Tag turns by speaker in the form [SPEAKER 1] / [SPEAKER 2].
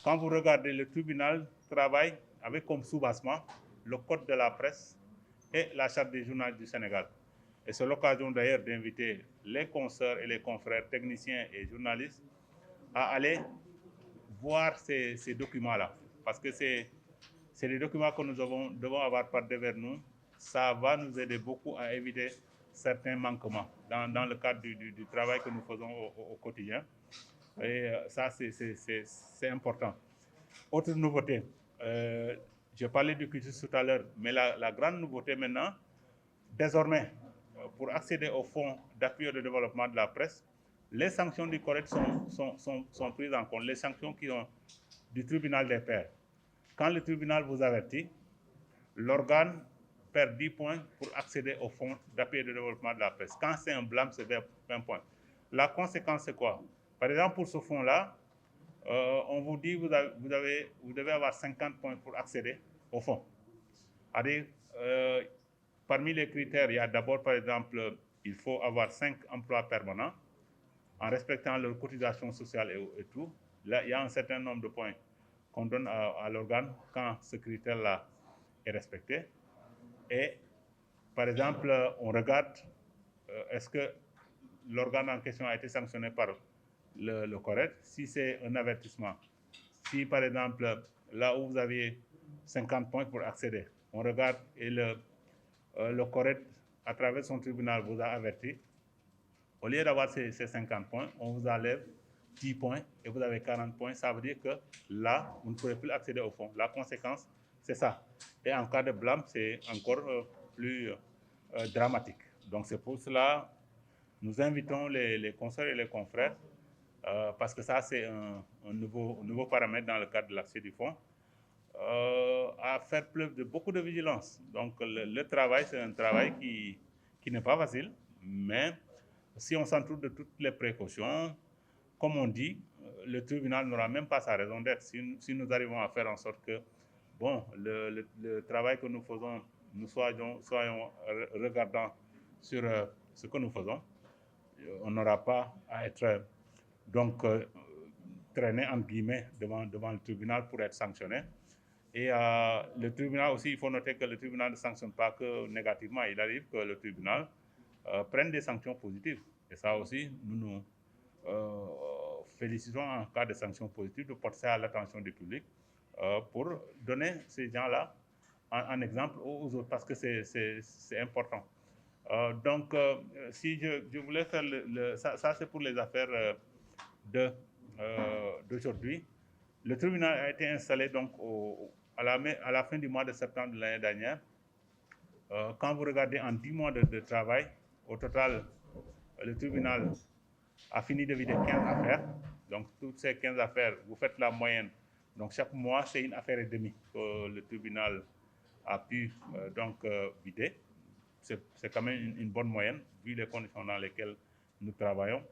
[SPEAKER 1] Quand vous regardez, le tribunal travaille avec comme sous-bassement le code de la presse et la charte des journalistes du Sénégal. Et c'est l'occasion d'ailleurs d'inviter les consoeurs et les confrères techniciens et journalistes à aller voir ces documents-là. Parce que c'est des documents que nous devons avoir par devers nous. Ça va nous aider beaucoup à éviter certains manquements dans le cadre du travail que nous faisons au quotidien. Et ça, c'est important. Autre nouveauté, j'ai parlé du cursus tout à l'heure, mais la grande nouveauté maintenant, désormais, pour accéder au fonds d'appui et de développement de la presse, les sanctions du CORED sont prises en compte, les sanctions qui ont du tribunal des pairs. Quand le tribunal vous avertit, l'organe perd 10 points pour accéder au fonds d'appui et de développement de la presse. Quand c'est un blâme, c'est 20 points. La conséquence, c'est quoi? Par exemple, pour ce fonds-là, on vous dit que vous devez avoir 50 points pour accéder au fonds. C'est-à-dire, parmi les critères, il y a d'abord, par exemple, il faut avoir 5 emplois permanents en respectant leur cotisation sociale et tout. Là, il y a un certain nombre de points qu'on donne à l'organe quand ce critère-là est respecté. Et, par exemple, on regarde est-ce que l'organe en question a été sanctionné par le CORED. Si c'est un avertissement, si par exemple, là où vous aviez 50 points pour accéder, on regarde et le CORED, à travers son tribunal, vous a averti, au lieu d'avoir ces 50 points, on vous enlève 10 points et vous avez 40 points. Ça veut dire que là, vous ne pourrez plus accéder au fonds. La conséquence, c'est ça. Et en cas de blâme, c'est encore plus dramatique. Donc c'est pour cela nous invitons les consoeurs et les confrères, parce que ça c'est un nouveau paramètre dans le cadre de l'accès du fonds, à faire preuve de beaucoup de vigilance. Donc le travail, c'est un travail qui n'est pas facile, mais si on s'entoure de toutes les précautions, comme on dit, le tribunal n'aura même pas sa raison d'être. Si nous arrivons à faire en sorte que bon, le travail que nous faisons, nous soyons regardants sur ce que nous faisons, on n'aura pas à être donc traîné entre guillemets devant le tribunal pour être sanctionné. Et le tribunal aussi, il faut noter que le tribunal ne sanctionne pas que négativement. Il arrive que le tribunal prenne des sanctions positives. Et ça aussi, nous nous félicitons en cas de sanctions positives de porter ça à l'attention du public pour donner ces gens-là en exemple aux autres, parce que c'est important. Donc, si je voulais faire ça c'est pour les affaires d'aujourd'hui. Le tribunal a été installé donc à la fin du mois de septembre de l'année dernière. Quand vous regardez en 10 mois de travail, au total, le tribunal a fini de vider 15 affaires. Donc, toutes ces 15 affaires, vous faites la moyenne. Donc, chaque mois, c'est une affaire et demie que le tribunal a pu vider. C'est quand même une bonne moyenne, vu les conditions dans lesquelles nous travaillons.